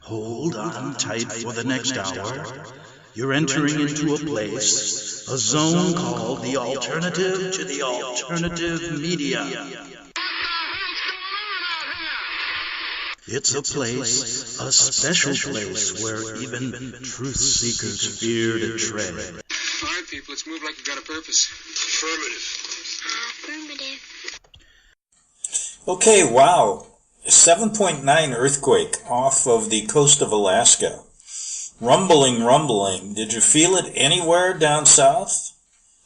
Hold on tight for the next hour. You're entering into a place, a zone called the alternative to the alternative media. It's a place, a special place where even truth seekers fear to tread. All right, people, let's move like we've got a purpose. Affirmative. Okay, wow. 7.9 earthquake off of the coast of Alaska. Rumbling. Did you feel it anywhere down south?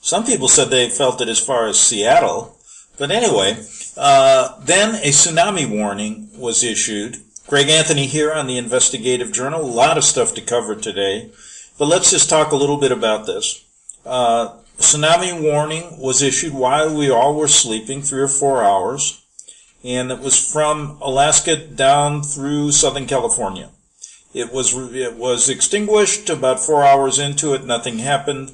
Some people said they felt it as far as Seattle. But anyway, then a tsunami warning was issued. Greg Anthony here on the Investigative Journal. A lot of stuff to cover today. But let's just talk a little bit about this. Tsunami warning was issued while we all were sleeping, 3 or 4 hours. And it was from Alaska down through Southern California. It was extinguished about 4 hours into it. Nothing happened.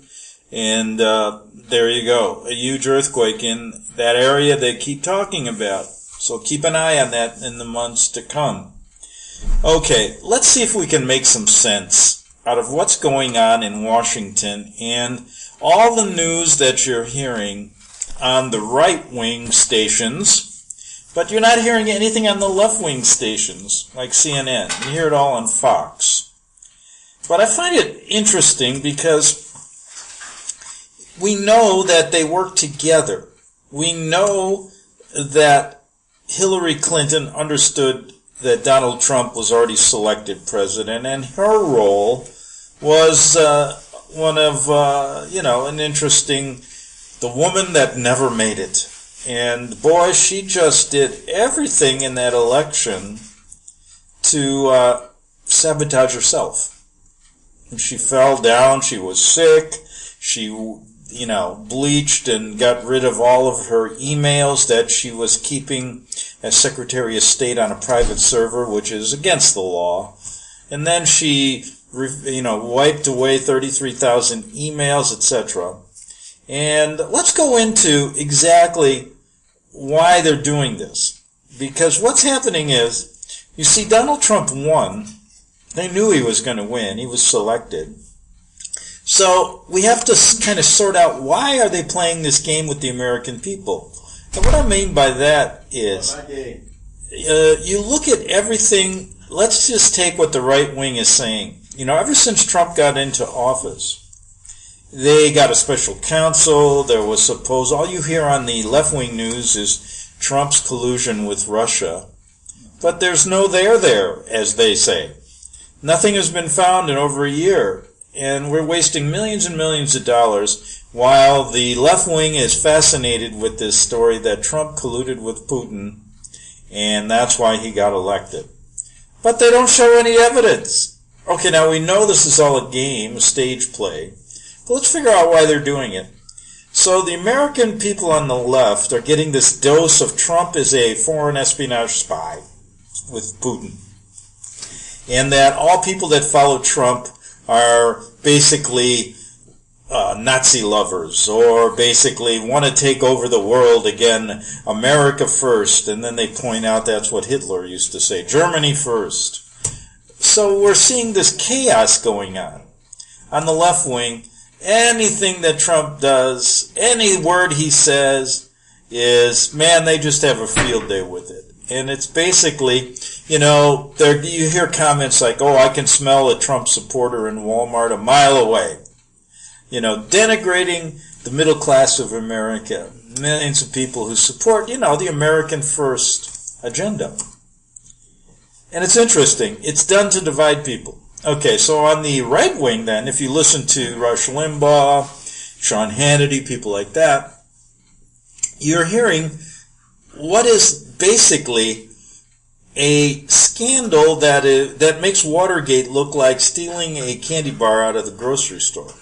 And there you go. A huge earthquake in that area they keep talking about. So keep an eye on that in the months to come. Okay, let's see if we can make some sense out of what's going on in Washington and all the news that you're hearing on the right-wing stations. But you're not hearing anything on the left-wing stations, like CNN. You hear it all on Fox. But I find it interesting because we know that they work together. We know that Hillary Clinton understood that Donald Trump was already selected president, and her role was one of, an interesting, the woman that never made it. And boy, she just did everything in that election to sabotage herself. And she fell down, she was sick, she, bleached and got rid of all of her emails that she was keeping as Secretary of State on a private server, which is against the law. And then she, wiped away 33,000 emails, etc. And let's go into exactly why they're doing this. Because what's happening is, you see, Donald Trump won. They knew he was going to win. He was selected. So we have to kind of sort out, why are they playing this game with the American people? And what I mean by that is, you look at everything. Let's just take what the right wing is saying. Ever since Trump got into office, they got a special counsel. There was all you hear on the left-wing news is Trump's collusion with Russia. But there's no there, as they say. Nothing has been found in over a year. And we're wasting millions and millions of dollars while the left wing is fascinated with this story that Trump colluded with Putin, and that's why he got elected. But they don't show any evidence. Okay, now we know this is all a game, a stage play. But let's figure out why they're doing it. So the American people on the left are getting this dose of Trump as a foreign espionage spy with Putin. And that all people that follow Trump are basically Nazi lovers, or basically want to take over the world again, America first, and then they point out that's what Hitler used to say, Germany first. So we're seeing this chaos going on the left wing. Anything that Trump does, any word he says is, man, they just have a field day with it. And it's basically, you hear comments like, oh, I can smell a Trump supporter in Walmart a mile away. Denigrating the middle class of America. Millions of people who support, the American first agenda. And it's interesting. It's done to divide people. Okay, so on the right wing then, if you listen to Rush Limbaugh, Sean Hannity, people like that, you're hearing what is basically a scandal that makes Watergate look like stealing a candy bar out of the grocery store.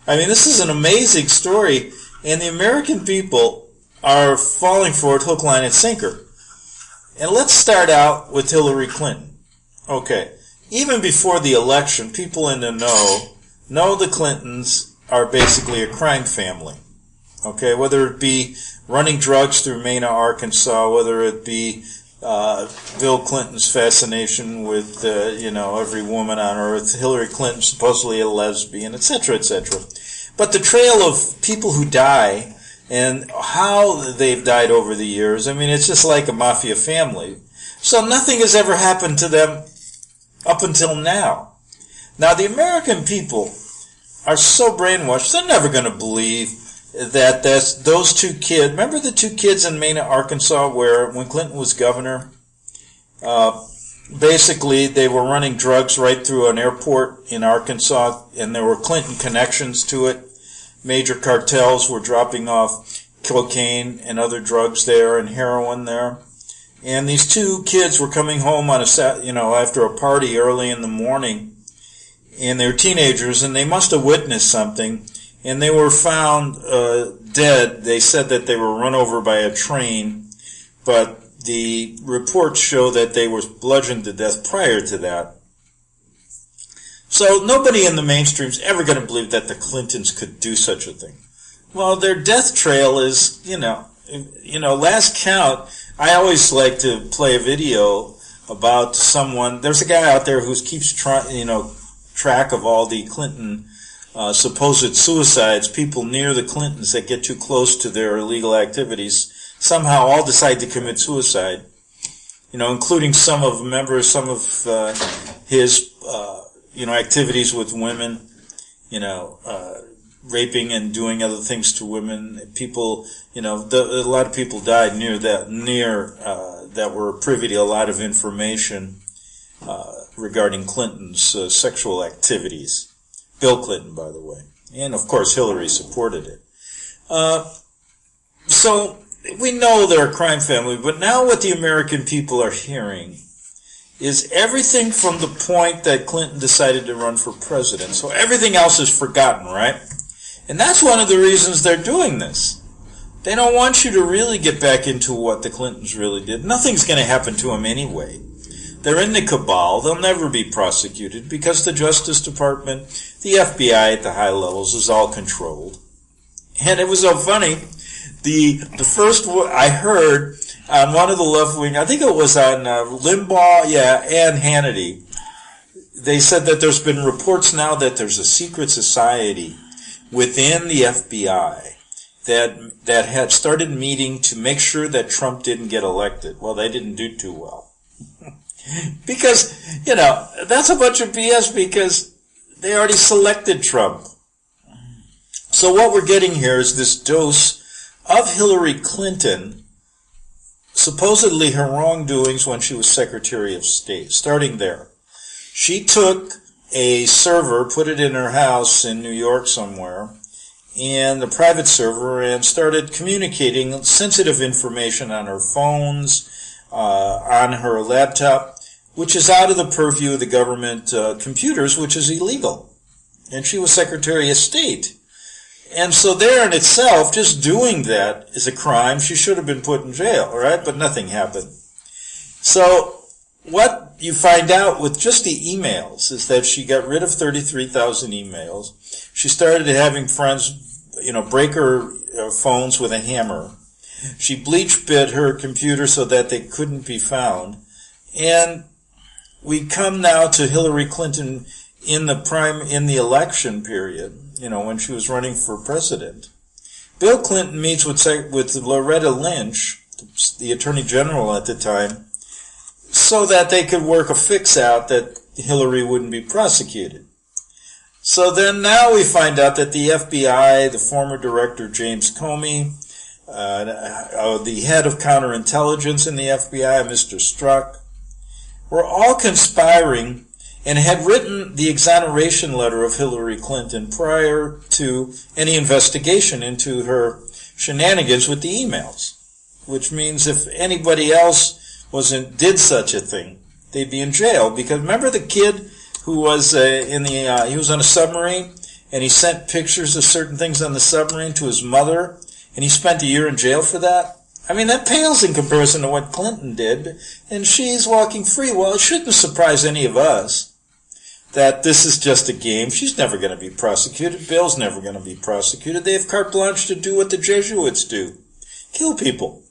I mean, this is an amazing story, and the American people are falling for it hook, line, and sinker. And let's start out with Hillary Clinton. Okay, even before the election, people in the know the Clintons are basically a crime family. Okay, whether it be running drugs through Mena, Arkansas, whether it be Bill Clinton's fascination with, every woman on earth, Hillary Clinton supposedly a lesbian, etc., etc. But the trail of people who die and how they've died over the years, I mean, it's just like a mafia family. So nothing has ever happened to them up until now. Now, the American people are so brainwashed, they're never going to believe that those two kids. Remember the two kids in Mena, Arkansas, where when Clinton was governor, basically they were running drugs right through an airport in Arkansas, and there were Clinton connections to it. Major cartels were dropping off cocaine and other drugs there and heroin there. And these two kids were coming home on after a party early in the morning, and they were teenagers, and they must have witnessed something. And they were found dead. They said that they were run over by a train, but the reports show that they were bludgeoned to death prior to that. So nobody in the mainstream is ever going to believe that the Clintons could do such a thing. Well, their death trail is, last count, I always like to play a video about someone. There's a guy out there who keeps track of all the Clinton supposed suicides, people near the Clintons that get too close to their illegal activities, somehow all decide to commit suicide, including some of his, activities with women, raping and doing other things to women. People, a lot of people died that were privy to a lot of information regarding Clinton's sexual activities. Bill Clinton, by the way. And, of course, Hillary supported it. So we know they're a crime family, but now what the American people are hearing is everything from the point that Clinton decided to run for president. So everything else is forgotten, right? And that's one of the reasons they're doing this. They don't want you to really get back into what the Clintons really did. Nothing's going to happen to them anyway. They're in the cabal. They'll never be prosecuted because the Justice Department, the FBI at the high levels is all controlled. And it was so funny. The first I heard on one of the left wing, I think it was on Limbaugh, and Hannity, they said that there's been reports now that there's a secret society within the FBI that had started meeting to make sure that Trump didn't get elected. Well, they didn't do too well. Because, that's a bunch of BS because they already selected Trump. So what we're getting here is this dose of Hillary Clinton, supposedly her wrongdoings when she was Secretary of State, starting there. She took a server, put it in her house in New York somewhere, and a private server, and started communicating sensitive information on her phones, on her laptop, which is out of the purview of the government computers, which is illegal. And she was Secretary of State. And so there in itself, just doing that is a crime. She should have been put in jail, all right? But nothing happened. So what you find out with just the emails is that she got rid of 33,000 emails. She started having friends, break her phones with a hammer. She bleach-bit her computer so that they couldn't be found. And we come now to Hillary Clinton in the election period, when she was running for president. Bill Clinton meets with Loretta Lynch, the Attorney General at the time, so that they could work a fix out that Hillary wouldn't be prosecuted. So then now we find out that the FBI, the former director James Comey, the head of counterintelligence in the FBI, Mr. Strzok, were all conspiring and had written the exoneration letter of Hillary Clinton prior to any investigation into her shenanigans with the emails, which means if anybody else did such a thing, they'd be in jail. Because remember the kid who was he was on a submarine and he sent pictures of certain things on the submarine to his mother, and he spent a year in jail for that? I mean, that pales in comparison to what Clinton did, and she's walking free. Well, it shouldn't surprise any of us that this is just a game. She's never going to be prosecuted. Bill's never going to be prosecuted. They have carte blanche to do what the Jesuits do. Kill people.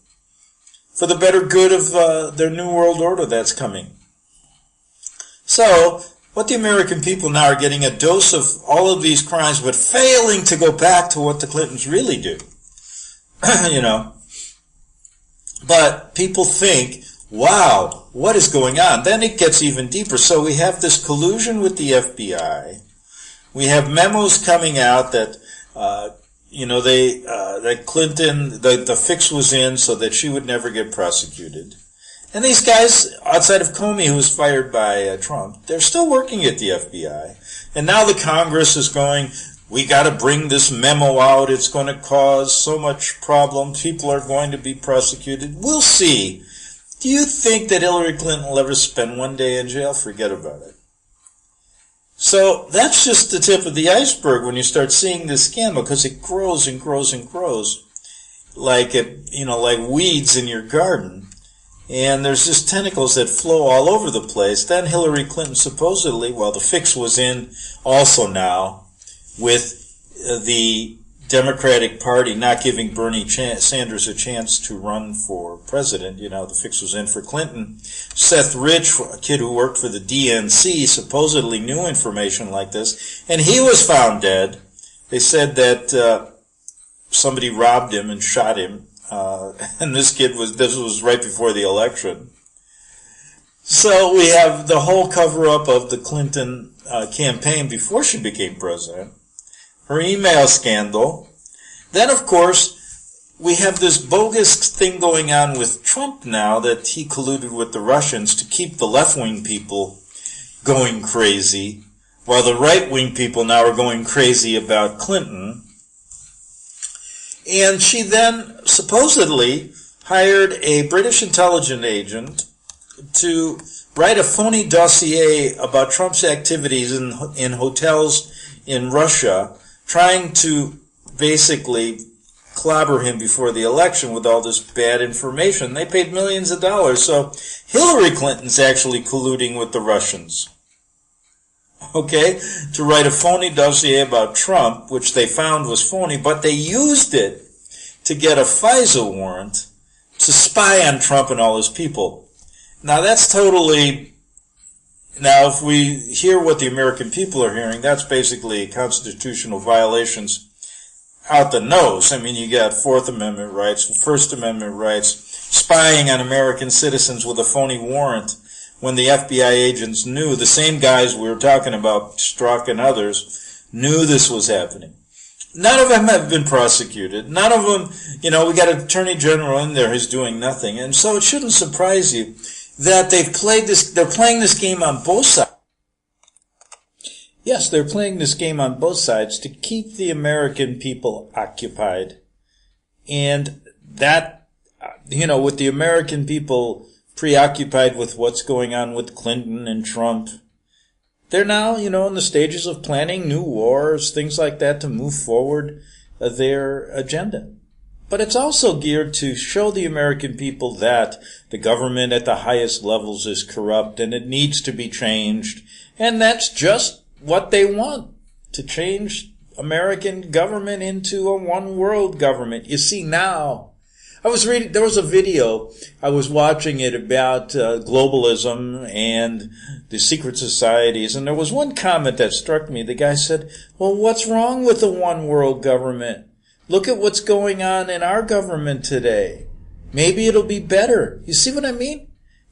for the better good of their new world order that's coming. So, what the American people now are getting a dose of all of these crimes, but failing to go back to what the Clintons really do. You know. But people think, wow, what is going on? Then it gets even deeper. So we have this collusion with the FBI. We have memos coming out that, that Clinton, the fix was in so that she would never get prosecuted. And these guys, outside of Comey, who was fired by Trump, they're still working at the FBI. And now the Congress is going, we got to bring this memo out. It's going to cause so much problems. People are going to be prosecuted. We'll see. Do you think that Hillary Clinton will ever spend one day in jail? Forget about it. So that's just the tip of the iceberg when you start seeing this scandal, because it grows and grows and grows like weeds in your garden. And there's just tentacles that flow all over the place. Then Hillary Clinton supposedly, well, the fix was in also now with the Democratic Party not giving Bernie Sanders a chance to run for president. You know, the fix was in for Clinton. Seth Rich, a kid who worked for the DNC, supposedly knew information like this, and he was found dead. They said that somebody robbed him and shot him. And this was right before the election. So we have the whole cover-up of the Clinton campaign before she became president, her email scandal. Then, of course, we have this bogus thing going on with Trump now that he colluded with the Russians to keep the left-wing people going crazy, while the right-wing people now are going crazy about Clinton. And she then supposedly hired a British intelligence agent to write a phony dossier about Trump's activities in hotels in Russia, trying to basically clobber him before the election with all this bad information. They paid millions of dollars. So Hillary Clinton's actually colluding with the Russians, okay, to write a phony dossier about Trump, which they found was phony, but they used it to get a FISA warrant to spy on Trump and all his people. Now that's totally, now if we hear what the American people are hearing, that's basically constitutional violations out the nose. I mean, you got Fourth Amendment rights, First Amendment rights, spying on American citizens with a phony warrant, when the FBI agents knew, the same guys we were talking about, Strzok and others, knew this was happening. None of them have been prosecuted. None of them, we got an attorney general in there who's doing nothing. And so it shouldn't surprise you that they're playing this game on both sides. Yes, they're playing this game on both sides to keep the American people occupied. And that, with the American people preoccupied with what's going on with Clinton and Trump, they're now, in the stages of planning new wars, things like that, to move forward their agenda. But it's also geared to show the American people that the government at the highest levels is corrupt and it needs to be changed. And that's just what they want, to change American government into a one-world government. You see now, there was a video, I was watching it about globalism and the secret societies, and there was one comment that struck me. The guy said, well, what's wrong with the one world government? Look at what's going on in our government today. Maybe it'll be better. You see what I mean?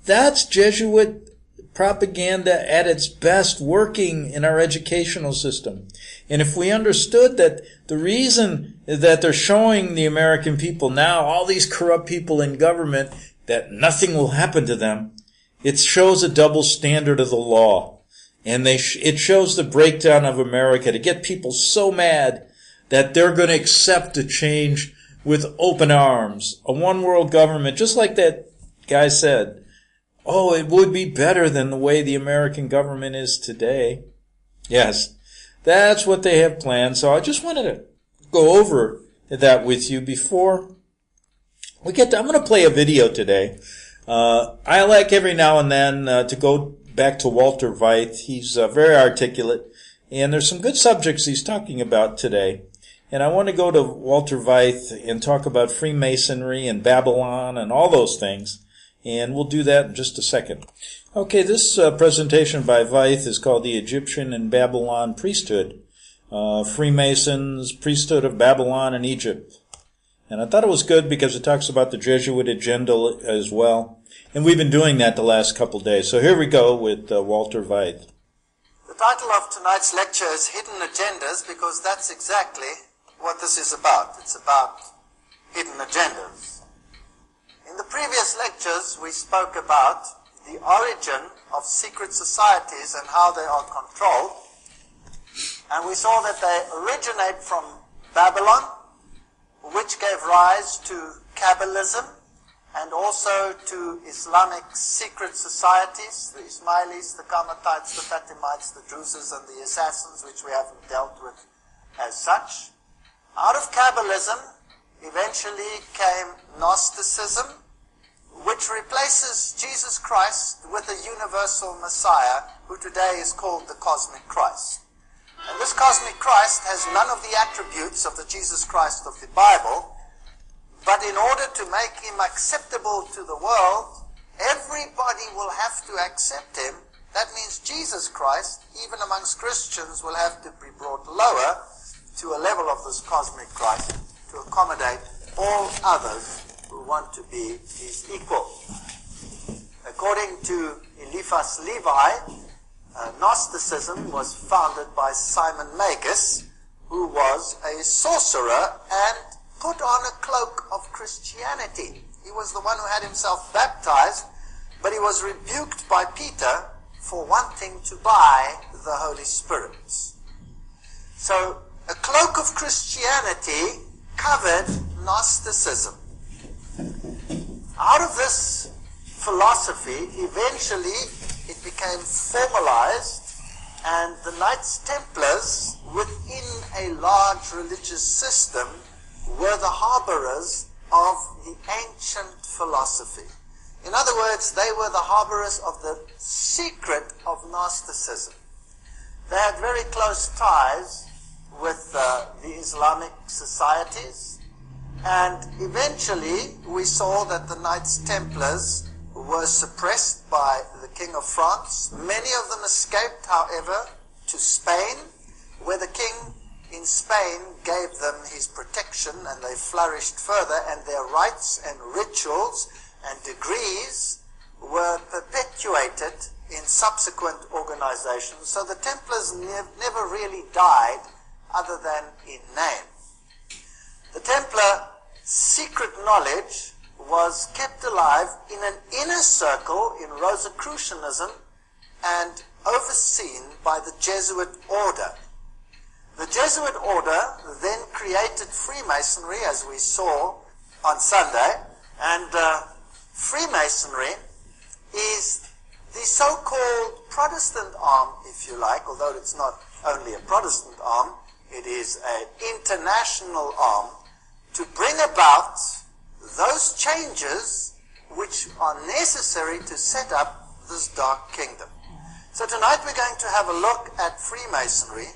That's Jesuit propaganda at its best, working in our educational system. And if we understood that the reason that they're showing the American people now, all these corrupt people in government, that nothing will happen to them, it shows a double standard of the law. And it shows the breakdown of America to get people so mad that they're going to accept a change with open arms. A one-world government, just like that guy said. Oh, it would be better than the way the American government is today. Yes, that's what they have planned. So I just wanted to go over that with you before we get to, I'm going to play a video today. I like every now and then to go back to Walter Veith. He's very articulate, and there's some good subjects he's talking about today. And I want to go to Walter Veith and talk about Freemasonry and Babylon and all those things. And we'll do that in just a second. Okay, this presentation by Veith is called The Egyptian and Babylon Priesthood. Freemasons, Priesthood of Babylon and Egypt. And I thought it was good because it talks about the Jesuit agenda as well. And we've been doing that the last couple days. So here we go with Walter Veith. The title of tonight's lecture is Hidden Agendas, because that's exactly what this is about. It's about hidden agendas. In the previous lectures, we spoke about the origin of secret societies and how they are controlled. And we saw that they originate from Babylon, which gave rise to Kabbalism and also to Islamic secret societies, the Ismailis, the Qarmatites, the Fatimites, the Druses, and the Assassins, which we haven't dealt with as such. Out of Kabbalism eventually came Gnosticism, which replaces Jesus Christ with a universal Messiah, who today is called the Cosmic Christ. And this Cosmic Christ has none of the attributes of the Jesus Christ of the Bible, but in order to make him acceptable to the world, everybody will have to accept him. That means Jesus Christ, even amongst Christians, will have to be brought lower to a level of this Cosmic Christ to accommodate all others who want to be his equal. According to Eliphas Levi, Gnosticism was founded by Simon Magus, who was a sorcerer and put on a cloak of Christianity. He was the one who had himself baptized, but he was rebuked by Peter for wanting to buy the Holy Spirit. So, a cloak of Christianity covered Gnosticism. Out of this philosophy, eventually it became formalized, and the Knights Templars, within a large religious system, were the harborers of the ancient philosophy. In other words, they were the harborers of the secret of Gnosticism. They had very close ties with the Islamic societies, and eventually we saw that the Knights Templars were suppressed by the King of France. Many of them escaped, however, to Spain, where the king in Spain gave them his protection, and they flourished further, and their rites and rituals and degrees were perpetuated in subsequent organizations. So the Templars never really died other than in name. The Templar secret knowledge was kept alive in an inner circle in Rosicrucianism and overseen by the Jesuit order. The Jesuit order then created Freemasonry, as we saw on Sunday, and Freemasonry is the so-called Protestant arm, if you like, although it's not only a Protestant arm, it is an international arm to bring about those changes which are necessary to set up this dark kingdom. So tonight we're going to have a look at Freemasonry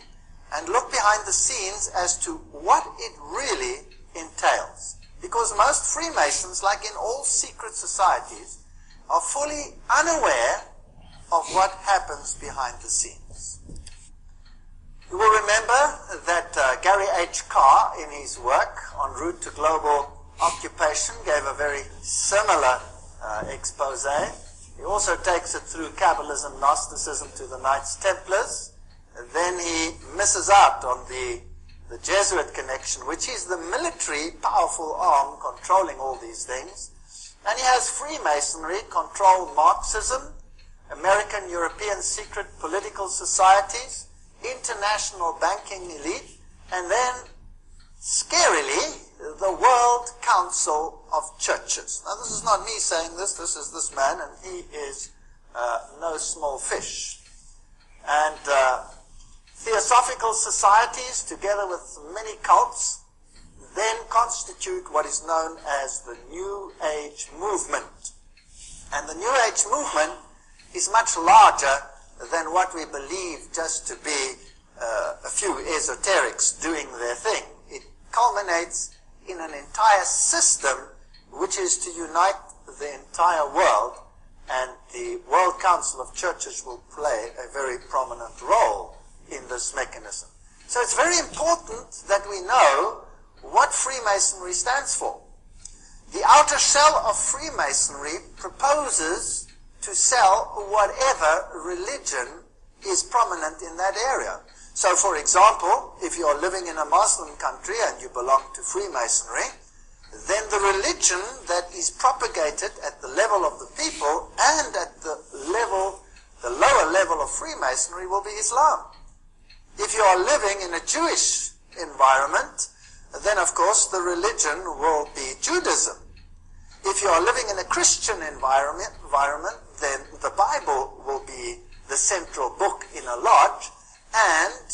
and look behind the scenes as to what it really entails. Because most Freemasons, like in all secret societies, are fully unaware of what happens behind the scenes. You will remember that Gary H. Carr, in his work on Route to Global Occupation, gave a very similar expose. He also takes it through Kabbalism, Gnosticism to the Knights Templars. And then he misses out on the Jesuit connection, which is the military powerful arm controlling all these things. And he has Freemasonry control Marxism, American European secret political societies, international banking elite, and then, scarily, the World Council of Churches. Now, this is not me saying this is this man, and he is no small fish. And theosophical societies, together with many cults, then constitute what is known as the New Age movement. And the New Age movement is much larger than what we believe just to be a few esoterics doing their thing. It culminates in an entire system which is to unite the entire world, and the World Council of Churches will play a very prominent role in this mechanism. So it's very important that we know what Freemasonry stands for. The outer shell of Freemasonry proposes to sell whatever religion is prominent in that area. So, for example, if you're living in a Muslim country and you belong to Freemasonry, then the religion that is propagated at the level of the people and at the lower level of Freemasonry will be Islam. If you are living in a Jewish environment, then of course the religion will be Judaism. If you are living in a Christian environment, then the Bible will be the central book in a lodge, and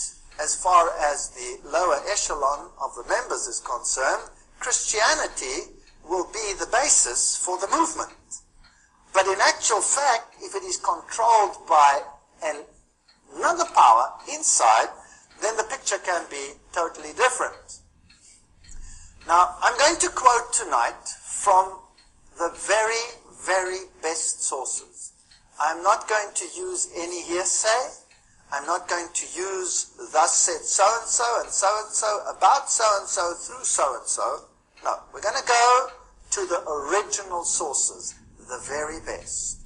as far as the lower echelon of the members is concerned, Christianity will be the basis for the movement. But in actual fact, if it is controlled by another power inside, then the picture can be totally different. Now, I'm going to quote tonight from the very, very best sources. I'm not going to use any hearsay. I'm not going to use thus said so-and-so and so-and-so about so-and-so through so-and-so. No, we're going to go to the original sources, the very best.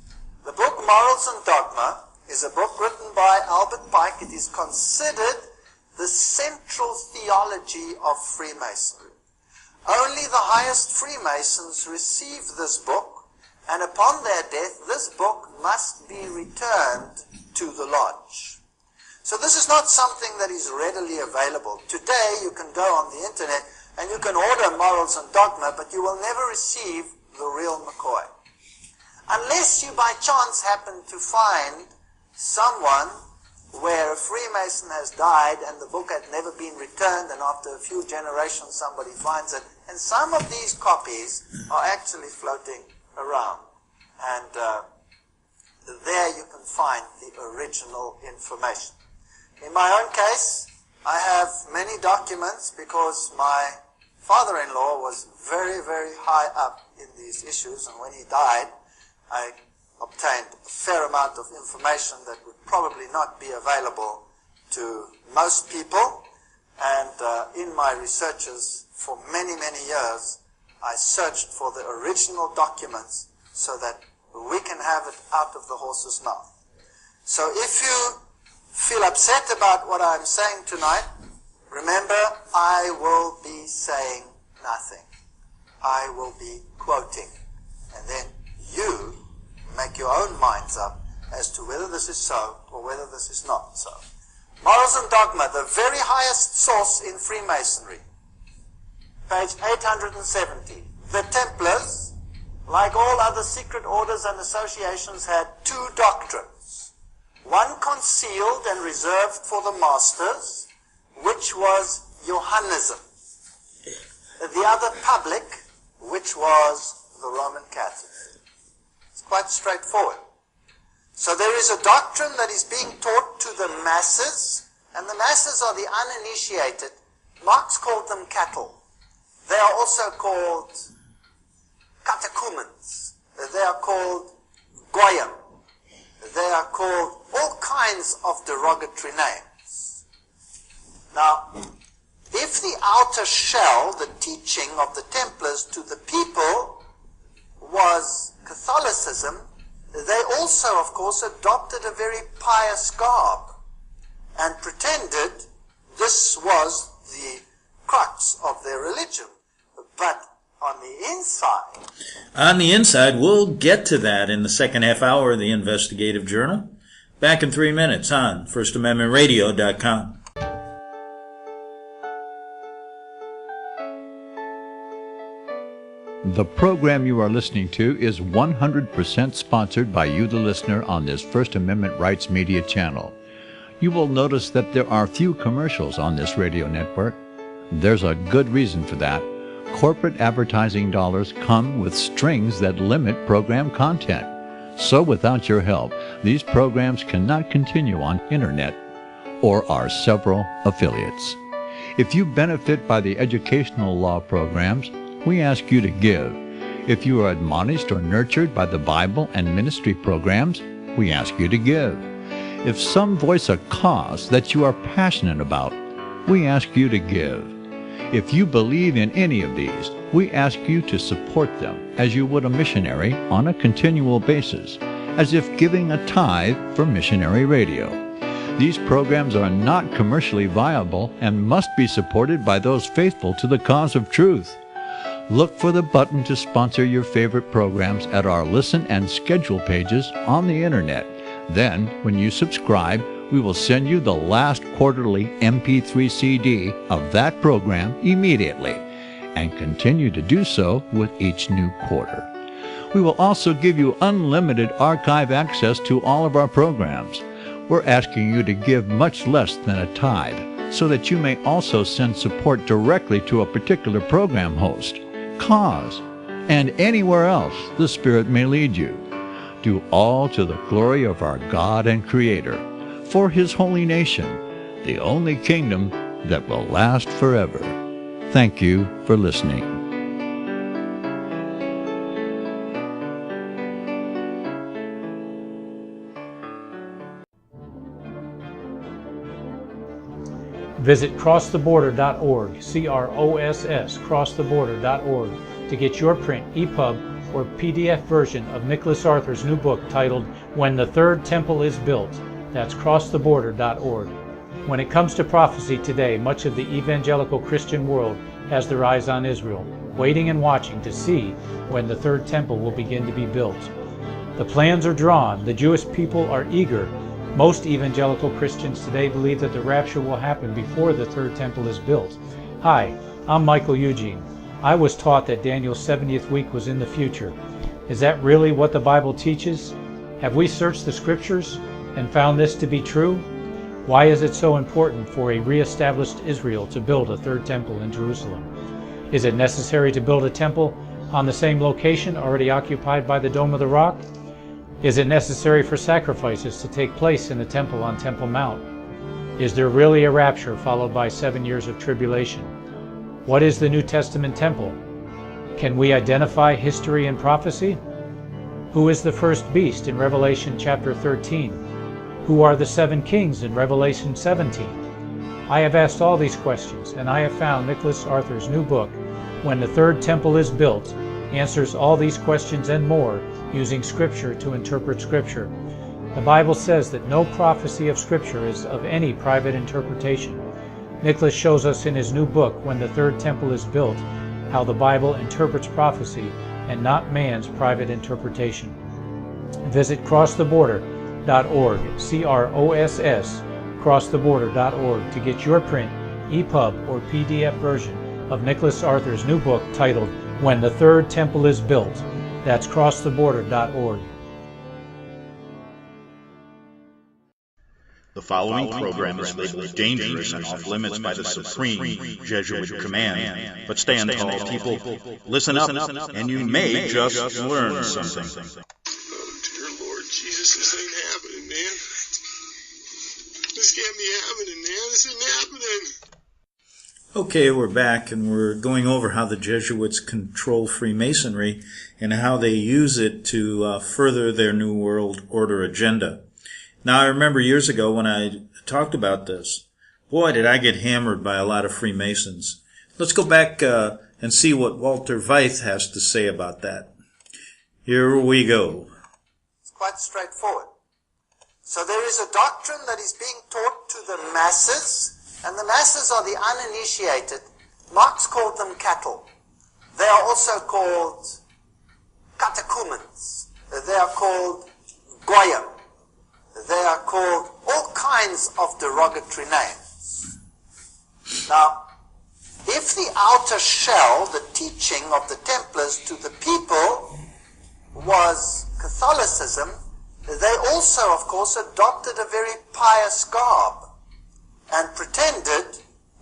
The book Morals and Dogma is a book written by Albert Pike. It is considered the central theology of Freemasonry. Only the highest Freemasons receive this book, and upon their death, this book must be returned to the lodge. So this is not something that is readily available. Today, you can go on the internet and you can order Morals and Dogma, but you will never receive the real McCoy. Unless you by chance happen to find someone where a Freemason has died and the book had never been returned, and after a few generations somebody finds it. And some of these copies are actually floating around. And there you can find the original information. In my own case, I have many documents because my father-in-law was very, very high up in these issues, and when he died, I obtained a fair amount of information that would probably not be available to most people. And in my researches for many, many years, I searched for the original documents so that we can have it out of the horse's mouth. So if you feel upset about what I'm saying tonight, remember, I will be saying nothing. I will be quoting. And then you make your own minds up as to whether this is so or whether this is not so. Morals and Dogma, the very highest source in Freemasonry. Page 870. The Templars, like all other secret orders and associations, had two doctrines. One concealed and reserved for the masters, which was Johannism. The other public, which was the Roman Catholic. It's quite straightforward. So there is a doctrine that is being taught to the masses, and the masses are the uninitiated. Marx called them cattle. They are also called catechumens. They are called goyim. They are called all kinds of derogatory names. Now, if the outer shell, the teaching of the Templars to the people, was Catholicism, they also, of course, adopted a very pious garb and pretended this was the crux of their religion. But on the inside... On the inside, we'll get to that in the second half hour of the Investigative Journal. Back in 3 minutes on FirstAmendmentRadio.com. The program you are listening to is 100% sponsored by you, the listener, on this First Amendment Rights Media channel. You will notice that there are few commercials on this radio network. There's a good reason for that. Corporate advertising dollars come with strings that limit program content. So without your help, these programs cannot continue on internet or our several affiliates. If you benefit by the educational law programs, we ask you to give. If you are admonished or nurtured by the Bible and ministry programs, we ask you to give. If some voice a cause that you are passionate about, we ask you to give. If you believe in any of these, we ask you to support them as you would a missionary on a continual basis, as if giving a tithe for missionary radio. These programs are not commercially viable and must be supported by those faithful to the cause of truth. Look for the button to sponsor your favorite programs at our listen and schedule pages on the internet. Then, when you subscribe, we will send you the last quarterly MP3 CD of that program immediately, and continue to do so with each new quarter. We will also give you unlimited archive access to all of our programs. We're asking you to give much less than a tithe, so that you may also send support directly to a particular program host, cause, and anywhere else the Spirit may lead you. Do all to the glory of our God and Creator, for His holy nation, the only kingdom that will last forever. Thank you for listening. Visit crosstheborder.org, C-R-O-S-S, crosstheborder.org, to get your print, EPUB, or PDF version of Nicholas Arthur's new book titled When the Third Temple is Built. That's crosstheborder.org. When it comes to prophecy today, much of the evangelical Christian world has their eyes on Israel, waiting and watching to see when the third temple will begin to be built. The plans are drawn. The Jewish people are eager. Most evangelical Christians today believe that the rapture will happen before the third temple is built. Hi, I'm Michael Eugene. I was taught that Daniel's 70th week was in the future. Is that really what the Bible teaches? Have we searched the Scriptures and found this to be true? Why is it so important for a re-established Israel to build a third temple in Jerusalem? Is it necessary to build a temple on the same location already occupied by the Dome of the Rock? Is it necessary for sacrifices to take place in the temple on Temple Mount? Is there really a rapture followed by 7 years of tribulation? What is the New Testament temple? Can we identify history and prophecy? Who is the first beast in Revelation chapter 13? Who are the 7 kings in Revelation 17? I have asked all these questions, and I have found Nicholas Arthur's new book, When the Third Temple is Built, answers all these questions and more using Scripture to interpret Scripture. The Bible says that no prophecy of Scripture is of any private interpretation. Nicholas shows us in his new book, When the Third Temple is Built, how the Bible interprets prophecy and not man's private interpretation. Visit crosstheborder.org, C-R-O-S-S, crosstheborder.org, to get your print, EPUB, or PDF version of Nicholas Arthur's new book titled When the Third Temple is Built. That's crosstheborder.org. The following program is labeled dangerous and off limits by the supreme Jesuit command. But stand tall, people. Listen up, and you may just learn something. Oh, dear Lord Jesus, this ain't happening, man. This can't be happening, man. This isn't happening. Okay, we're back, and we're going over how the Jesuits control Freemasonry and how they use it to further their New World Order agenda. Now, I remember years ago when I talked about this, boy, did I get hammered by a lot of Freemasons. Let's go back and see what Walter Veith has to say about that. Here we go. It's quite straightforward. So there is a doctrine that is being taught to the masses, and the masses are the uninitiated. Marx called them cattle. They are also called catechumens. They are called goyim. They are called all kinds of derogatory names. Now, if the outer shell, the teaching of the Templars to the people, was Catholicism, they also, of course, adopted a very pious garb and pretended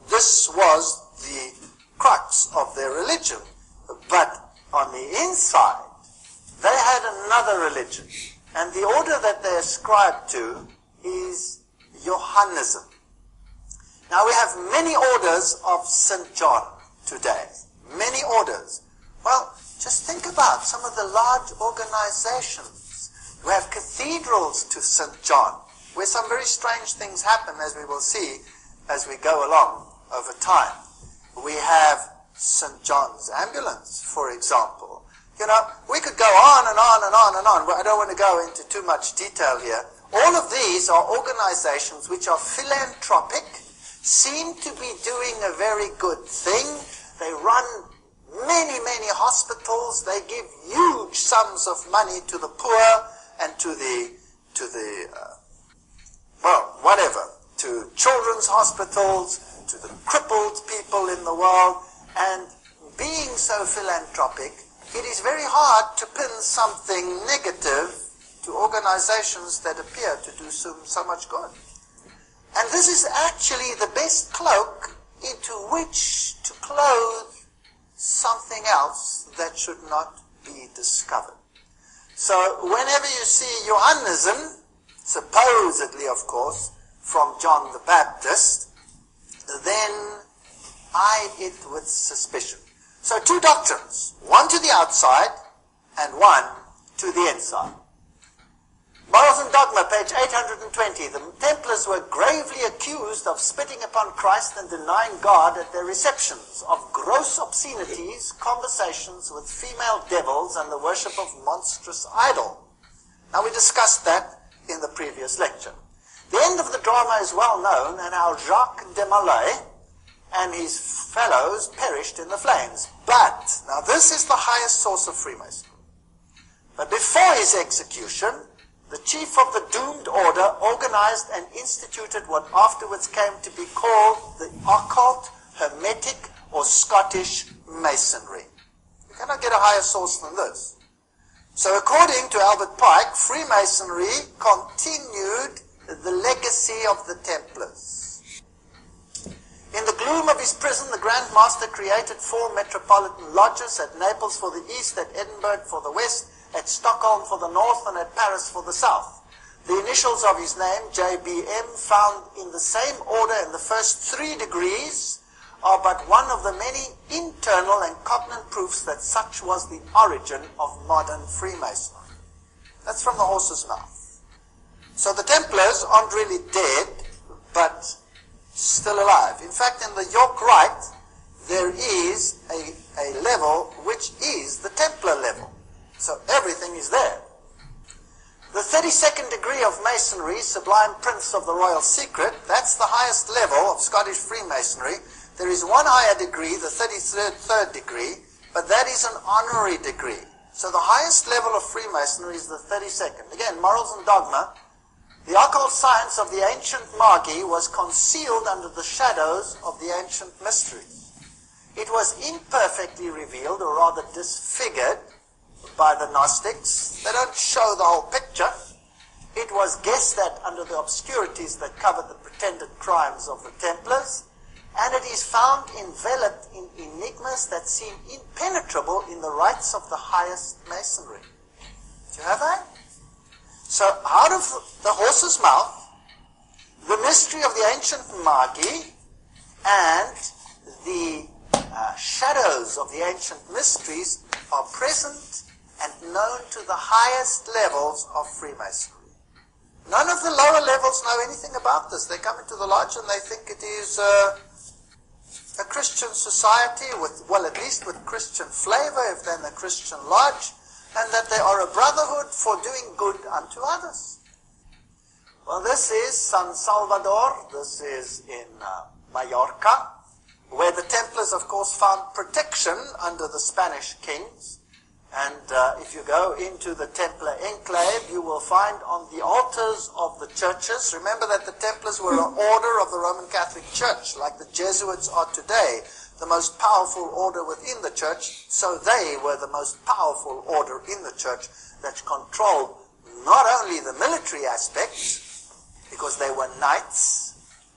this was the crux of their religion. But on the inside, they had another religion. And the order that they ascribe to is Johannism. Now we have many orders of St. John today. Many orders. Well, just think about some of the large organizations. We have cathedrals to St. John, where some very strange things happen, as we will see as we go along over time. We have St. John's Ambulance, for example. You know, we could go on and on and on and on. I don't want to go into too much detail here. All of these are organizations which are philanthropic, seem to be doing a very good thing. They run many, many hospitals. They give huge sums of money to the poor and to children's hospitals, to the crippled people in the world. And being so philanthropic, it is very hard to pin something negative to organizations that appear to do so much good. And this is actually the best cloak into which to clothe something else that should not be discovered. So whenever you see Johannism, supposedly of course, from John the Baptist, then eye it with suspicion. So two doctrines, one to the outside and one to the inside. Morals and Dogma, page 820. The Templars were gravely accused of spitting upon Christ and denying God at their receptions, of gross obscenities, conversations with female devils, and the worship of monstrous idol. Now we discussed that in the previous lecture. The end of the drama is well known, and our Jacques de Molay and his fellows perished in the flames. But, now this is the highest source of Freemasonry. But before his execution, the chief of the doomed order organized and instituted what afterwards came to be called the occult, hermetic, or Scottish Masonry. You cannot get a higher source than this. So according to Albert Pike, Freemasonry continued the legacy of the Templars. In the gloom of his prison, the Grand Master created 4 metropolitan lodges, at Naples for the east, at Edinburgh for the west, at Stockholm for the north, and at Paris for the south. The initials of his name, JBM, found in the same order in the first 3 degrees, are but one of the many internal and cognate proofs that such was the origin of modern Freemasonry. That's from the horse's mouth. So the Templars aren't really dead, but still alive. In fact, in the York Rite, there is a level which is the Templar level. So everything is there. The 32nd degree of Masonry, Sublime Prince of the Royal Secret, that's the highest level of Scottish Freemasonry. There is one higher degree, the 33rd degree, but that is an honorary degree. So the highest level of Freemasonry is the 32nd. Again, Morals and Dogma. The occult science of the ancient Magi was concealed under the shadows of the ancient mysteries. It was imperfectly revealed, or rather disfigured, by the Gnostics. They don't show the whole picture. It was guessed at under the obscurities that covered the pretended crimes of the Templars, and it is found enveloped in enigmas that seem impenetrable in the rites of the highest Masonry. Do you have that? So out of the horse's mouth, the mystery of the ancient Magi and the shadows of the ancient mysteries are present and known to the highest levels of Freemasonry. None of the lower levels know anything about this. They come into the lodge and they think it is a Christian society with, well, at least with Christian flavor, if then a Christian lodge, and that they are a brotherhood for doing good unto others. Well, this is San Salvador. This is in Mallorca, where the Templars, of course, found protection under the Spanish kings. And if you go into the Templar enclave, you will find on the altars of the churches, remember that the Templars were an order of the Roman Catholic Church, like the Jesuits are today, the most powerful order within the church, so they were the most powerful order in the church that controlled not only the military aspects, because they were knights,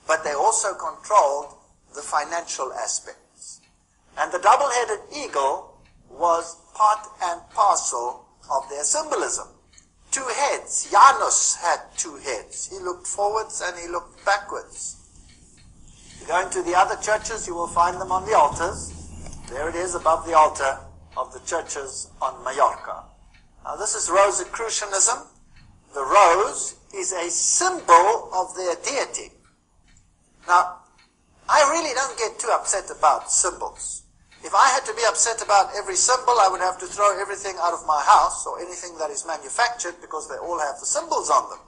but they also controlled the financial aspects. And the double-headed eagle was part and parcel of their symbolism. 2 heads. Janus had 2 heads. He looked forwards and he looked backwards. You go into the other churches, you will find them on the altars. There it is above the altar of the churches on Mallorca. Now this is Rosicrucianism. The rose is a symbol of their deity. Now, I really don't get too upset about symbols. If I had to be upset about every symbol, I would have to throw everything out of my house or anything that is manufactured because they all have the symbols on them.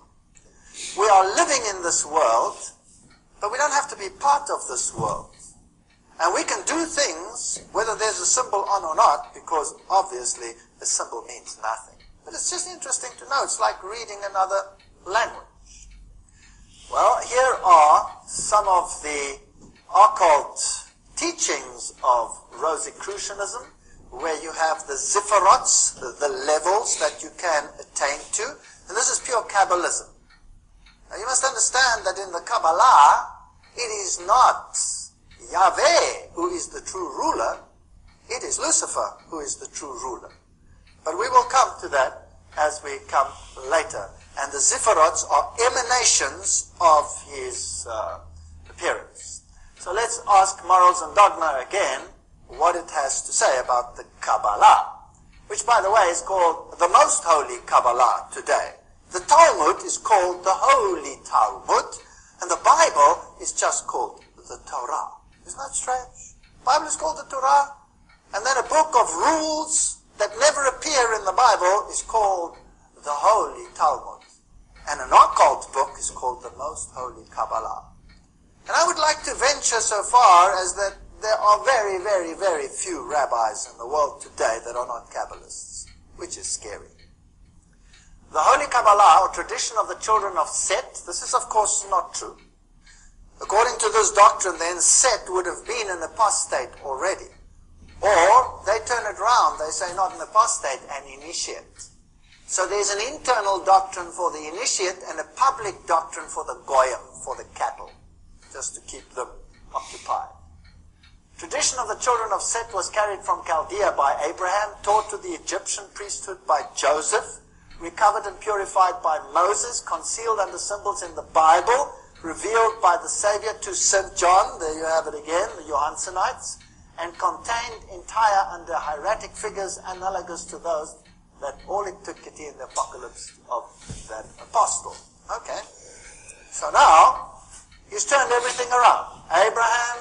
We are living in this world, but we don't have to be part of this world. And we can do things whether there's a symbol on or not, because obviously the symbol means nothing. But it's just interesting to know. It's like reading another language. Well, here are some of the occult teachings of Rosicrucianism, where you have the zipherots, the levels that you can attain to. And this is pure Kabbalism. Now you must understand that in the Kabbalah, it is not Yahweh who is the true ruler, it is Lucifer who is the true ruler. But we will come to that as we come later. And the Zipherots are emanations of his appearance. So let's ask Morals and Dogma again what it has to say about the Kabbalah, which by the way is called the most holy Kabbalah today. The Talmud is called the Holy Talmud, and the Bible is just called the Torah. Isn't that strange? The Bible is called the Torah, and then a book of rules that never appear in the Bible is called the Holy Talmud. And an occult book is called the Most Holy Kabbalah. And I would like to venture so far as that there are very, very, very few rabbis in the world today that are not Kabbalists, which is scary. The Holy Kabbalah, or tradition of the children of Set, this is of course not true. According to this doctrine, then, Set would have been an apostate already. Or, they turn it around, they say not an apostate, an initiate. So there's an internal doctrine for the initiate and a public doctrine for the goyim, for the cattle, just to keep them occupied. Tradition of the children of Set was carried from Chaldea by Abraham, taught to the Egyptian priesthood by Joseph, recovered and purified by Moses, concealed under symbols in the Bible, revealed by the Savior to St. John, there you have it again, the Johansonites, and contained entire under hieratic figures analogous to those that all it took it in the apocalypse of that apostle. Okay. So now, he's turned everything around. Abraham,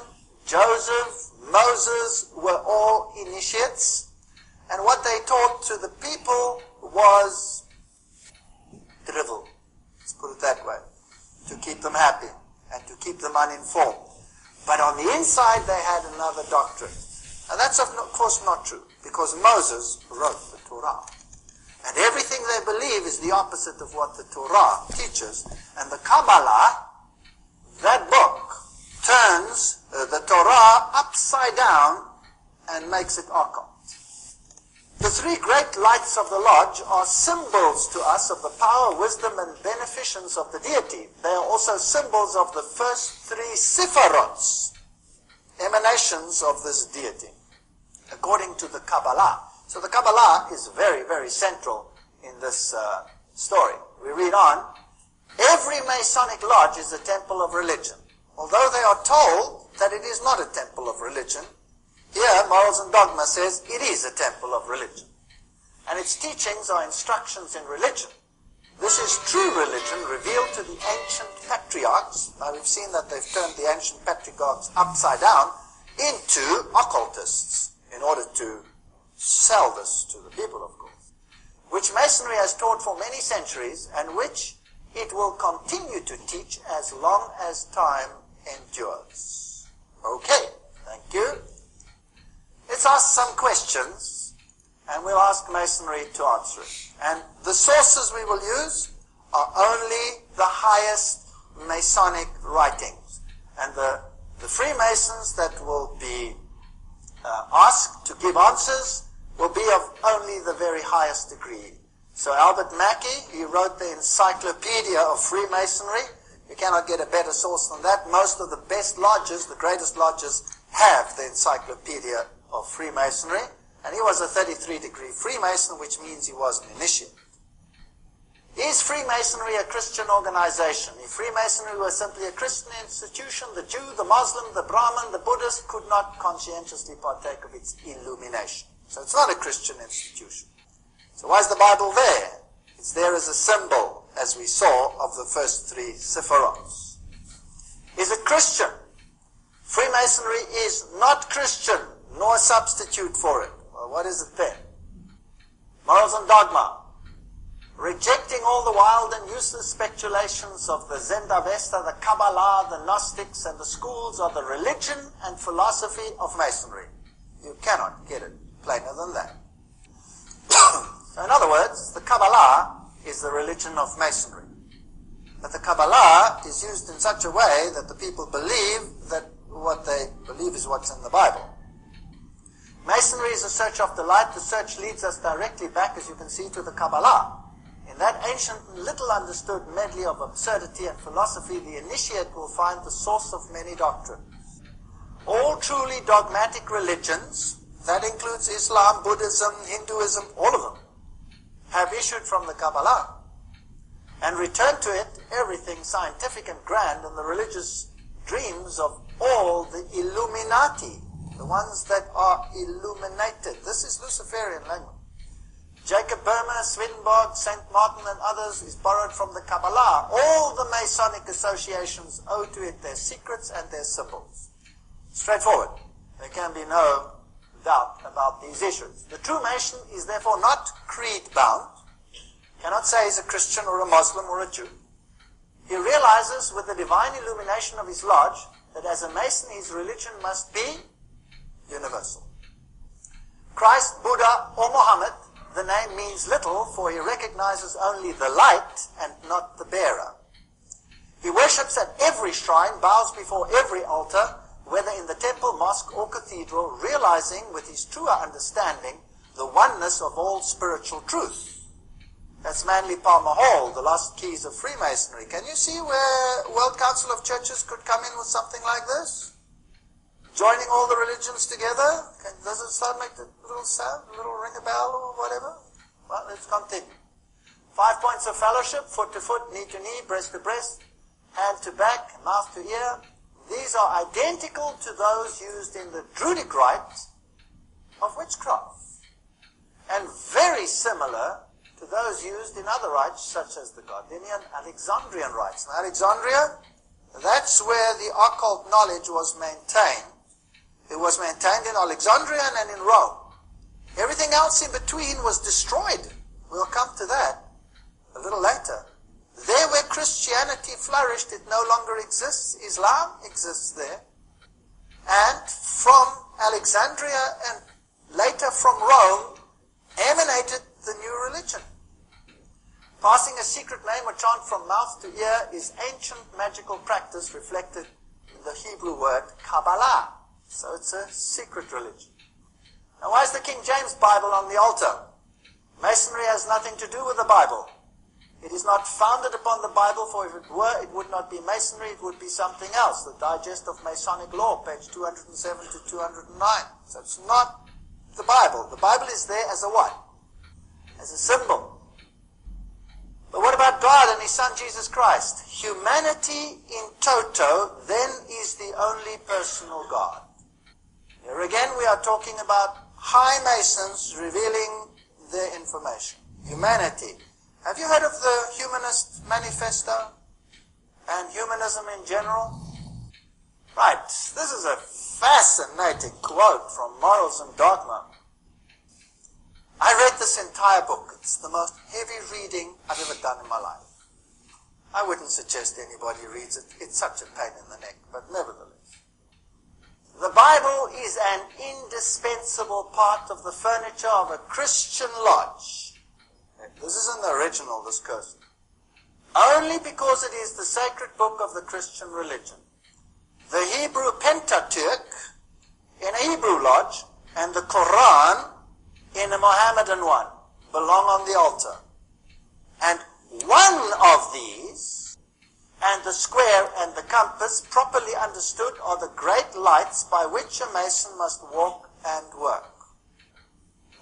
Joseph, Moses were all initiates, and what they taught to the people was drivel. Let's put it that way. To keep them happy and to keep them uninformed. But on the inside they had another doctrine. And that's of course not true, because Moses wrote the Torah. And everything they believe is the opposite of what the Torah teaches. And the Kabbalah, that book, turns the Torah upside down and makes it occult. The three great lights of the lodge are symbols to us of the power, wisdom, and beneficence of the deity. They are also symbols of the first three Sephirots, emanations of this deity, according to the Kabbalah. So the Kabbalah is very, very central in this story. We read on. Every Masonic lodge is a temple of religion, although they are told that it is not a temple of religion. Here, Morals and Dogma says it is a temple of religion. And its teachings are instructions in religion. This is true religion revealed to the ancient patriarchs. Now we've seen that they've turned the ancient patriarchs upside down into occultists in order to sell this to the people, of course. Which Masonry has taught for many centuries and which it will continue to teach as long as time endures. Okay, thank you. Let's ask some questions, and we'll ask Masonry to answer it. And the sources we will use are only the highest Masonic writings. And the Freemasons that will be asked to give answers will be of only the very highest degree. So Albert Mackey, he wrote the Encyclopedia of Freemasonry. You cannot get a better source than that. Most of the best lodges, the greatest lodges, have the Encyclopedia of Freemasonry, and he was a 33-degree Freemason, which means he was an initiate. Is Freemasonry a Christian organization? If Freemasonry were simply a Christian institution, the Jew, the Muslim, the Brahmin, the Buddhist could not conscientiously partake of its illumination. So it's not a Christian institution. So why is the Bible there? It's there as a symbol, as we saw, of the first three sephiroths. Is it Christian? Freemasonry is not Christian, nor a substitute for it. Well, what is it then? Morals and dogma. Rejecting all the wild and useless speculations of the Zendavesta, the Kabbalah, the Gnostics, and the schools of the religion and philosophy of Masonry. You cannot get it plainer than that. So in other words, the Kabbalah is the religion of Masonry. But the Kabbalah is used in such a way that the people believe that what they believe is what's in the Bible. Masonry is a search after light. The search leads us directly back, as you can see, to the Kabbalah. In that ancient, little understood medley of absurdity and philosophy, the initiate will find the source of many doctrines. All truly dogmatic religions, that includes Islam, Buddhism, Hinduism, all of them, have issued from the Kabbalah and returned to it everything scientific and grand and the religious dreams of all the Illuminati, the ones that are illuminated. This is Luciferian language. Jacob Boehmer, Swedenborg, St. Martin and others is borrowed from the Kabbalah. All the Masonic associations owe to it their secrets and their symbols. Straightforward. There can be no doubt about these issues. The true Mason is therefore not creed-bound, cannot say he's a Christian or a Muslim or a Jew. He realizes with the divine illumination of his lodge that as a Mason his religion must be universal. Christ, Buddha or Muhammad, the name means little, for he recognizes only the light and not the bearer. He worships at every shrine, bows before every altar, whether in the temple, mosque or cathedral, realizing with his truer understanding the oneness of all spiritual truth. That's Manly Palmer Hall, the lost keys of Freemasonry. Can you see where World Council of Churches could come in with something like this? Joining all the religions together? Does it start make a little sound, a little ring a bell or whatever? Well, let's continue. 5 points of fellowship, foot to foot, knee to knee, breast to breast, hand to back, mouth to ear. These are identical to those used in the Druidic rite of witchcraft, and very similar to those used in other rites such as the Gardenian Alexandrian rites. Now, Alexandria, that's where the occult knowledge was maintained. It was maintained in Alexandria and in Rome. Everything else in between was destroyed. We'll come to that a little later. There where Christianity flourished, it no longer exists. Islam exists there. And from Alexandria and later from Rome emanated the new religion. Passing a secret name or chant from mouth to ear is ancient magical practice reflected in the Hebrew word Kabbalah. So it's a secret religion. Now, why is the King James Bible on the altar? Masonry has nothing to do with the Bible. It is not founded upon the Bible, for if it were, it would not be Masonry, it would be something else. The Digest of Masonic Law, page 207 to 209. So it's not the Bible. The Bible is there as a what? As a symbol. But what about God and His Son Jesus Christ? Humanity in toto then is the only personal God. Here again we are talking about high Masons revealing their information. Humanity. Have you heard of the Humanist Manifesto and humanism in general? Right, this is a fascinating quote from Morals and Dogma. I read this entire book. It's the most heavy reading I've ever done in my life. I wouldn't suggest anybody reads it. It's such a pain in the neck, but nevertheless. The Bible is an indispensable part of the furniture of a Christian lodge. This isn't the original, this curse. Only because it is the sacred book of the Christian religion. The Hebrew Pentateuch in a Hebrew lodge and the Quran in a Mohammedan one belong on the altar. And one of these, and the square and the compass, properly understood, are the great lights by which a Mason must walk and work.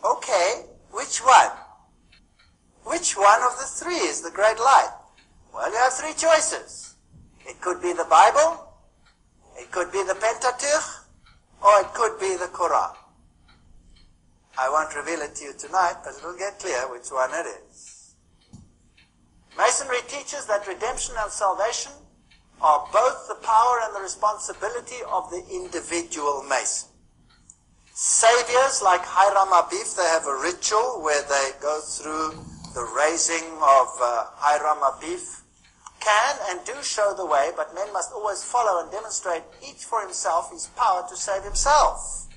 Okay, which one? Which one of the three is the great light? Well, you have three choices. It could be the Bible, it could be the Pentateuch, or it could be the Quran. I won't reveal it to you tonight, but it will get clear which one it is. Masonry teaches that redemption and salvation are both the power and the responsibility of the individual Mason. Saviors like Hiram Abif, they have a ritual where they go through the raising of Hiram Abif, can and do show the way, but men must always follow and demonstrate each for himself his power to save himself.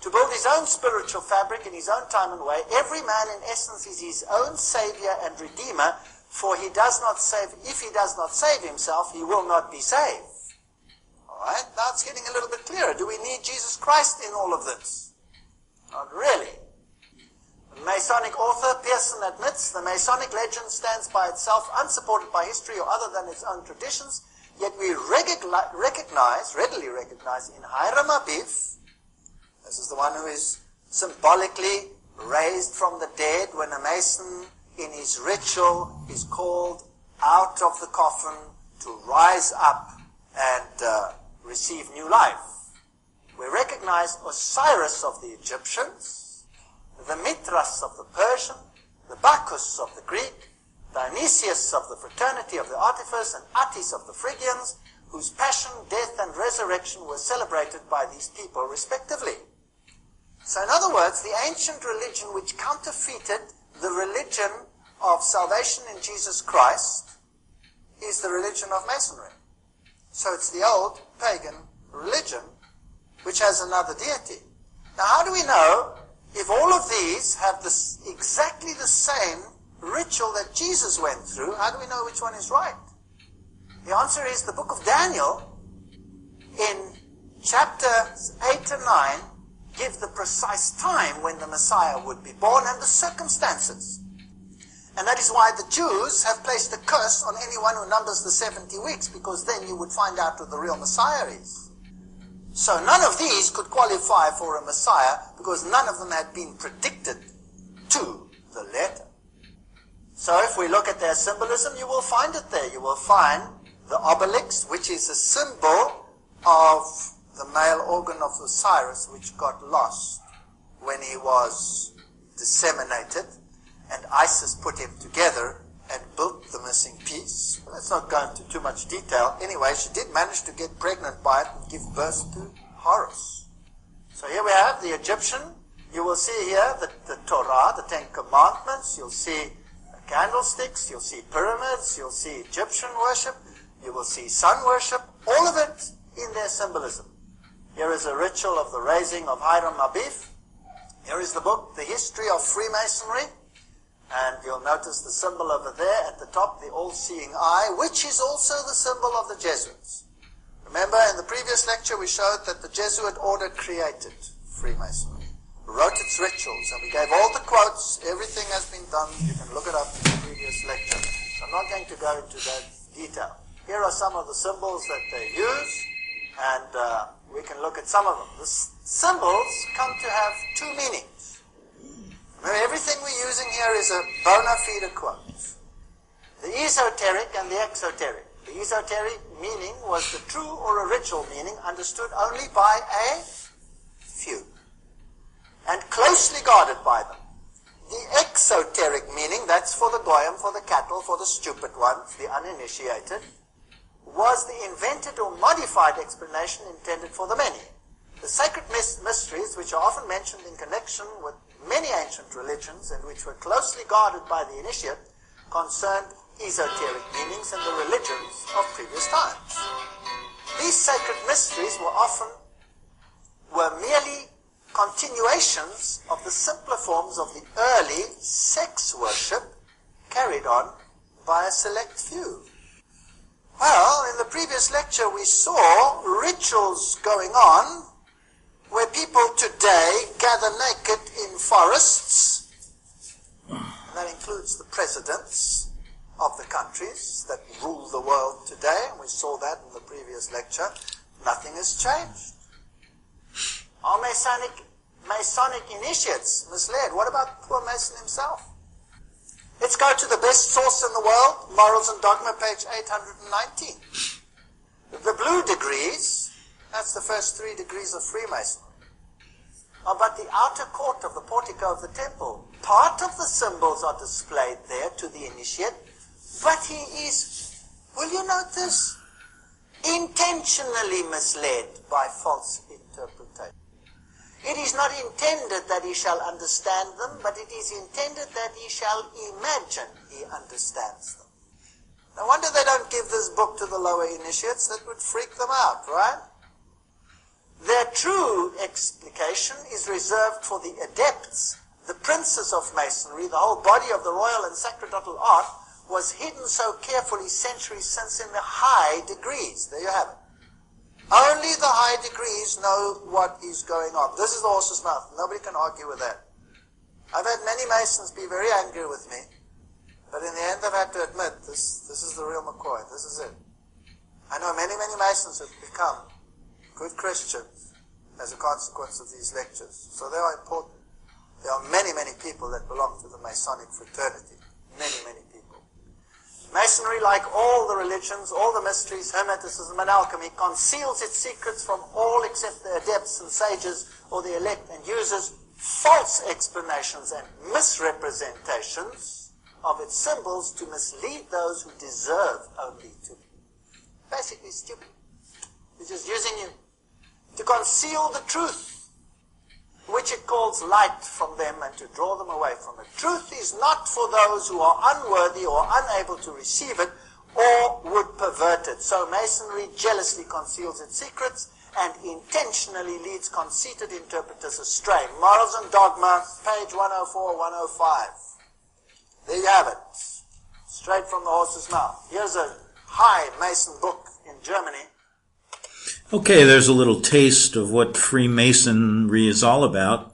To build his own spiritual fabric in his own time and way, every man in essence is his own Savior and Redeemer, for if he does not save himself, he will not be saved. Alright, now it's getting a little bit clearer. Do we need Jesus Christ in all of this? Not really. The Masonic author Pearson admits the Masonic legend stands by itself, unsupported by history or other than its own traditions, yet we readily recognize in Hiram Abif, this is the one who is symbolically raised from the dead when a Mason in his ritual is called out of the coffin to rise up and receive new life. We recognize Osiris of the Egyptians, the Mithras of the Persian, the Bacchus of the Greek, Dionysius of the fraternity of the Artifice, and Attis of the Phrygians, whose passion, death, and resurrection were celebrated by these people respectively. So in other words, the ancient religion which counterfeited the religion of salvation in Jesus Christ is the religion of Masonry. So it's the old pagan religion which has another deity. Now how do we know if all of these have exactly the same ritual that Jesus went through? How do we know which one is right? The answer is the book of Daniel in chapters 8 and 9 give the precise time when the Messiah would be born and the circumstances. And that is why the Jews have placed a curse on anyone who numbers the 70 weeks, because then you would find out who the real Messiah is. So none of these could qualify for a Messiah because none of them had been predicted to the letter. So if we look at their symbolism, you will find it there. You will find the obelisk, which is a symbol of the male organ of Osiris, which got lost when he was disseminated, and Isis put him together and built the missing piece. Let's not go into too much detail. Anyway, she did manage to get pregnant by it and give birth to Horus. So here we have the Egyptian. You will see here the Torah, the Ten Commandments. You'll see candlesticks. You'll see pyramids. You'll see Egyptian worship. You will see sun worship. All of it in their symbolism. Here is a ritual of the raising of Hiram Abif. Here is the book, The History of Freemasonry. And you'll notice the symbol over there at the top, the all-seeing eye, which is also the symbol of the Jesuits. Remember, in the previous lecture, we showed that the Jesuit order created Freemasonry, wrote its rituals, and we gave all the quotes. Everything has been done. You can look it up in the previous lecture. So I'm not going to go into that detail. Here are some of the symbols that they use, and we can look at some of them. The symbols come to have two meanings. Remember, everything we're using here is a bona fide quote. The esoteric and the exoteric. The esoteric meaning was the true or original meaning understood only by a few and closely guarded by them. The exoteric meaning, that's for the goyim, for the cattle, for the stupid ones, the uninitiated, was the invented or modified explanation intended for the many. The sacred mysteries, which are often mentioned in connection with many ancient religions and which were closely guarded by the initiate, concerned esoteric meanings in the religions of previous times. These sacred mysteries were merely continuations of the simpler forms of the early sex worship carried on by a select few. Well, in the previous lecture we saw rituals going on where people today gather naked in forests, and that includes the presidents of the countries that rule the world today, and we saw that in the previous lecture. Nothing has changed. Are Masonic initiates misled? What about poor Mason himself? Let's go to the best source in the world, Morals and Dogma, page 819. The blue degrees, that's the first 3 degrees of Freemasonry, are but the outer court of the portico of the temple. Part of the symbols are displayed there to the initiate, but he is, will you note this, intentionally misled by false interpretation. It is not intended that he shall understand them, but it is intended that he shall imagine he understands them. No wonder they don't give this book to the lower initiates. That would freak them out, right? Their true explication is reserved for the adepts. The princes of Masonry, the whole body of the royal and sacerdotal art, was hidden so carefully centuries since in the high degrees. There you have it. Only the high degrees know what is going on. This is the horse's mouth. Nobody can argue with that. I've had many Masons be very angry with me, but in the end I've had to admit, this is the real McCoy. This is it. I know many Masons have become good Christians as a consequence of these lectures. So they are important. There are many people that belong to the Masonic fraternity. Many people. Masonry, like all the religions, all the mysteries, Hermeticism and alchemy, conceals its secrets from all except the adepts and sages or the elect, and uses false explanations and misrepresentations of its symbols to mislead those who deserve only to be. Basically stupid. It's just using you to conceal the truth, which it calls light from them, and to draw them away from it. Truth is not for those who are unworthy or unable to receive it or would pervert it. So Masonry jealously conceals its secrets and intentionally leads conceited interpreters astray. Morals and Dogma, page 104, 105. There you have it. Straight from the horse's mouth. Here's a high Mason book in Germany. Okay, there's a little taste of what Freemasonry is all about.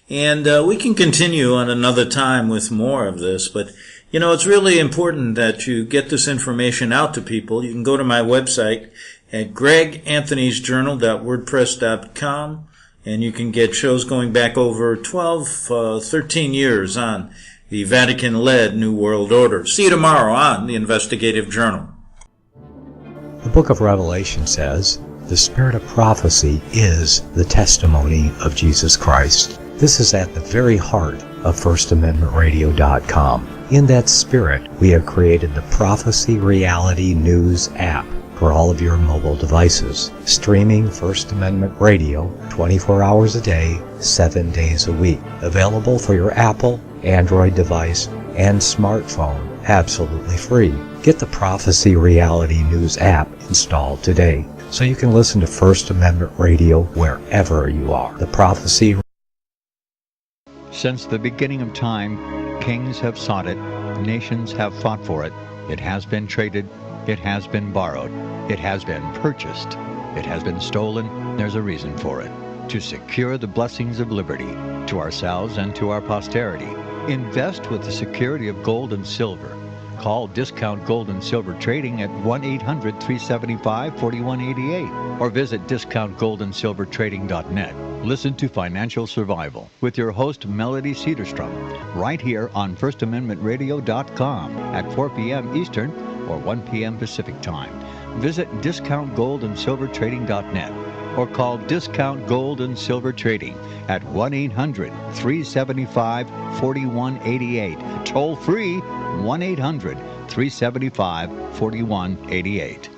And we can continue on another time with more of this. But, you know, it's really important that you get this information out to people. You can go to my website at greganthonysjournal.wordpress.com, and you can get shows going back over 13 years on the Vatican-led New World Order. See you tomorrow on the Investigative Journal. The book of Revelation says, the spirit of prophecy is the testimony of Jesus Christ. This is at the very heart of FirstAmendmentRadio.com. In that spirit, we have created the Prophecy Reality News app for all of your mobile devices, streaming First Amendment Radio 24 hours a day, 7 days a week. Available for your Apple, Android device, and smartphone, absolutely free. Get the Prophecy Reality News app installed today, so you can listen to First Amendment Radio wherever you are. The Prophecy. Since the beginning of time, kings have sought it, nations have fought for it. It has been traded, it has been borrowed, it has been purchased, it has been stolen. There's a reason for it. To secure the blessings of liberty to ourselves and to our posterity. Invest with the security of gold and silver. Call Discount Gold and Silver Trading at 1-800-375-4188 or visit discountgoldandsilvertrading.net. Listen to Financial Survival with your host Melody Cedarstrom right here on FirstAmendmentRadio.com at 4 p.m. Eastern or 1 p.m. Pacific Time. Visit discountgoldandsilvertrading.net or call Discount Gold and Silver Trading at 1-800-375-4188. Toll free 1-800-375-4188.